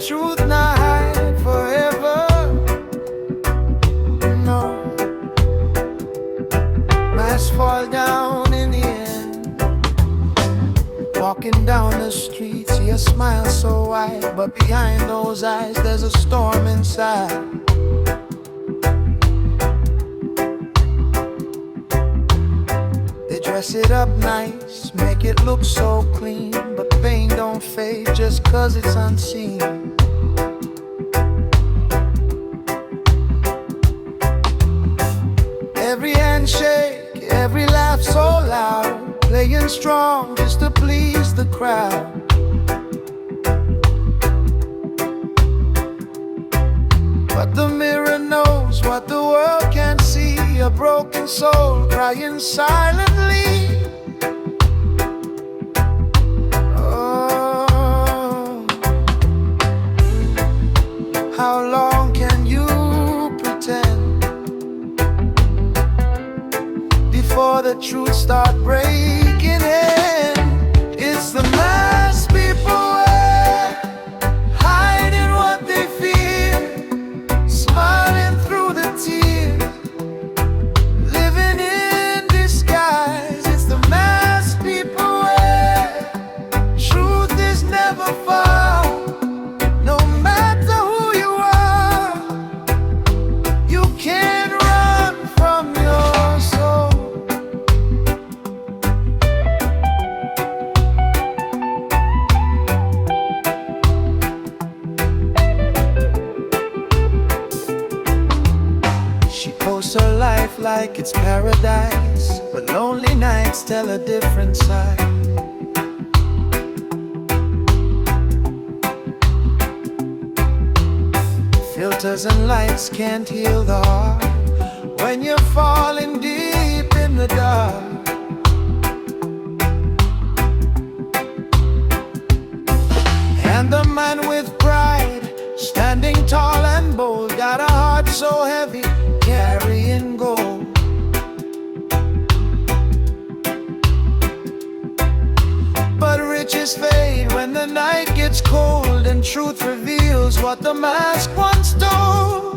truth not hide forever. No, masks fall down in the end. Walking down the street, see a smile so wide, but behind those eyes there's a storm inside. They dress it up nice, make it look so clean, but pain don't fade just 'cause it's unseen. Every handshake, every laugh so loud, playing strong just to please the crowd. But the mirror knows what the world can't see, a broken soul crying silently. Oh, how long can you pretend before the truth start breaking in? It's the mask people wear, hiding what they feel, smiling through the tears, living in disguise. It's the mask people wear, truth is never found. No matter who you are, you can't run from your soul. She posts her life like it's paradise, but lonely nights tell a different side. Filters and lights can't heal the heart when you're falling deep in the dark. And the man with pride, standing tall and bold, got a heart so heavy, carrying gold. But riches fade when the night gets cold, and truth reveals what the mask once told.